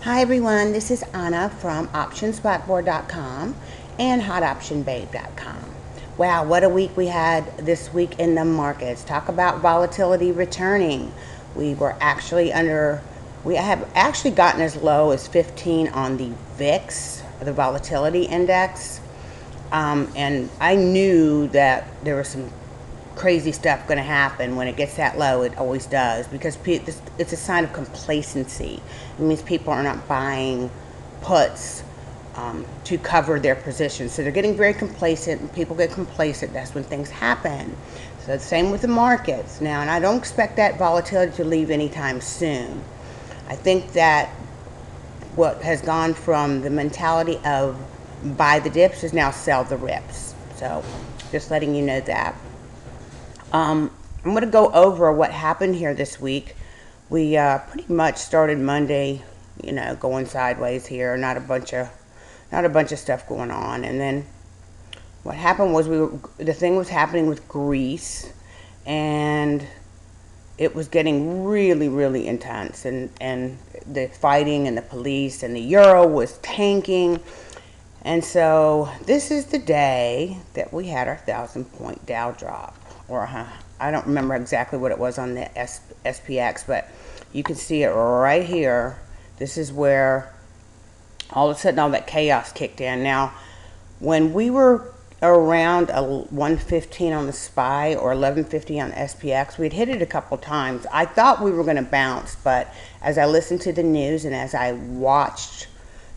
Hi everyone, this is Anna from optionsblackboard.com and hotoptionbabe.com. Wow, what a week we had this week in the markets. Talk about volatility returning. We have actually gotten as low as 15 on the VIX, the volatility index. And I knew that there was some crazy stuff going to happen when it gets that low. It always does, because it's a sign of complacency. It means people are not buying puts to cover their positions. So they're getting very complacent. And people get complacent, that's when things happen. So the same with the markets now, and I don't expect that volatility to leave anytime soon. I think that what has gone from the mentality of buy the dips is now sell the rips. So just letting you know that. I'm going to go over what happened here this week. We pretty much started Monday, going sideways here. Not a bunch of stuff going on. And then what happened was the thing was happening with Greece, and it was getting really, really intense. And the fighting and the police and the euro was tanking. And so this is the day that we had our 1,000-point Dow drop. Or I don't remember exactly what it was on the SPX, but you can see it right here. This is where all of a sudden all that chaos kicked in. Now, when we were around a 115 on the SPY or 1150 on the SPX, we'd hit it a couple times. I thought we were going to bounce, but as I listened to the news and as I watched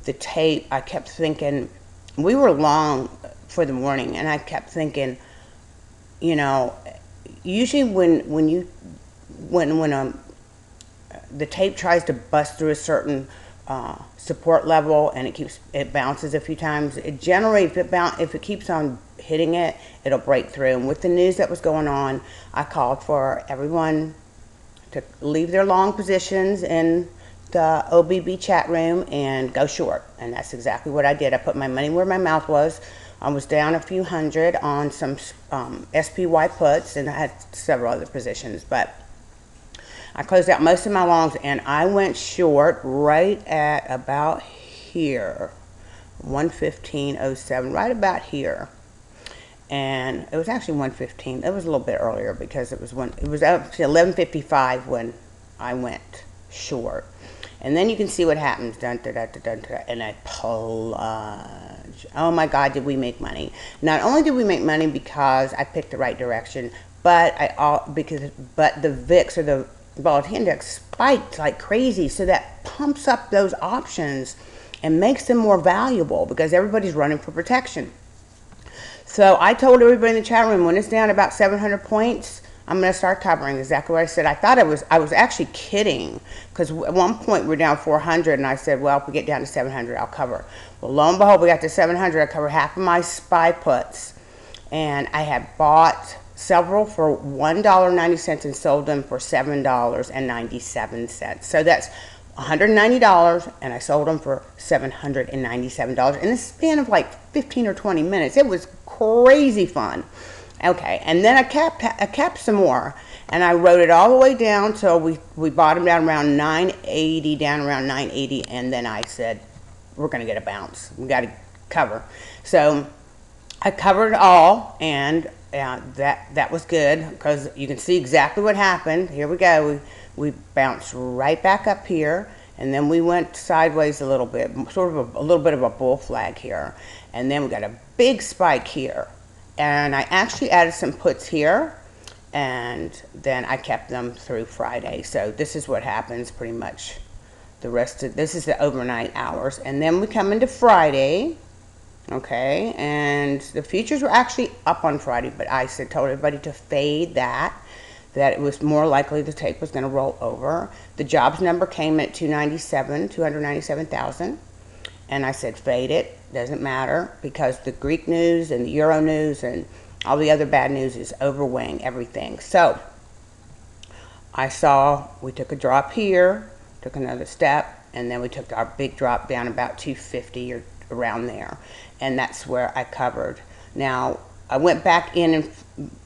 the tape, I kept thinking, we were long for the morning, and I kept thinking, usually when the tape tries to bust through a certain support level and it bounces a few times, it generally, if it keeps on hitting it, it'll break through. And with the news that was going on, I called for everyone to leave their long positions in the OBB chat room and go short, and that's exactly what I did. I put my money where my mouth was. I was down a few hundred on some SPY puts, and I had several other positions, but I closed out most of my longs, and I went short right at about here, 115.07, right about here. And it was actually 115. It was a little bit earlier because it was up to 11:55 when I went short. And then you can see what happens. Dun, dun, dun, dun, dun, dun, and I plunge. Oh my God, did we make money? Not only did we make money because I picked the right direction, but the VIX, or the volatility index, spiked like crazy. So that pumps up those options and makes them more valuable because everybody's running for protection. So I told everybody in the chat room, when it's down about 700 points, I'm going to start covering. Exactly what I said. I was actually kidding, because at one point we were down 400, and I said, well, if we get down to 700, I'll cover. Well, lo and behold, we got to 700. I covered half of my SPY puts, and I had bought several for $1.90 and sold them for $7.97. So that's $190, and I sold them for $797 in a span of like 15 or 20 minutes. It was crazy fun. Okay, and then I kept some more, and I wrote it all the way down till we bottomed down around 980, and then I said, we're going to get a bounce. We got to cover. So I covered it all, and that was good, because you can see exactly what happened. Here we go. We bounced right back up here, and then we went sideways a little bit, sort of a little bit of a bull flag here, and then we got a big spike here. And I actually added some puts here, and then I kept them through Friday. So this is what happens pretty much the rest of, this is the overnight hours. And then we come into Friday, okay, and the futures were actually up on Friday, but I told everybody to fade that it was more likely the tape was going to roll over. The jobs number came at 297,000. And I said, fade it, doesn't matter, because the Greek news and the Euro news and all the other bad news is overweighing everything. So I saw we took a drop here, took another step, and then we took our big drop down about 250 or around there. And that's where I covered. Now, I went back in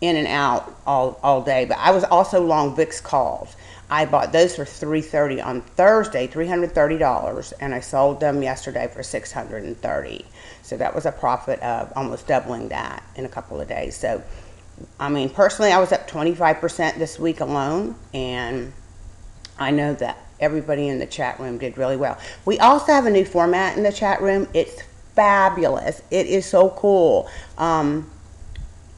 and out all day, but I was also long VIX calls. I bought those for $330 on Thursday, $330, and I sold them yesterday for $630. So that was a profit of almost doubling that in a couple of days. So, I mean, personally, I was up 25% this week alone, and I know that everybody in the chat room did really well. We also have a new format in the chat room. It's fabulous. It is so cool.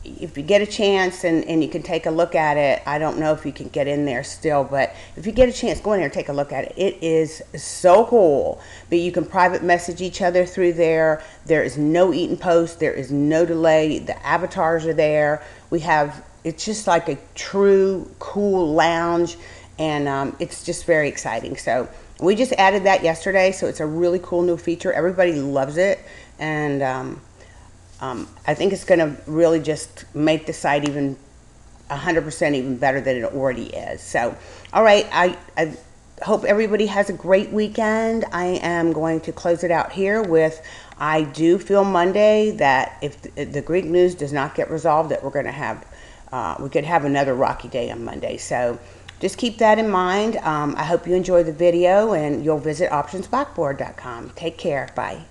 If you get a chance and you can take a look at it, I don't know if you can get in there still, but if you get a chance, go in there and take a look at it. It is so cool. But you can private message each other through there. There is no eat and post. There is no delay. The avatars are there. It's just like a true cool lounge, and it's just very exciting. So we just added that yesterday, so it's a really cool new feature. Everybody loves it, and I think it's going to really just make the site even 100% even better than it already is. So, all right, I hope everybody has a great weekend. I am going to close it out here with, I do feel Monday that if the Greek news does not get resolved, that we're going to have, we could have another rocky day on Monday. So just keep that in mind. I hope you enjoy the video, and you'll visit optionsblackboard.com. Take care. Bye.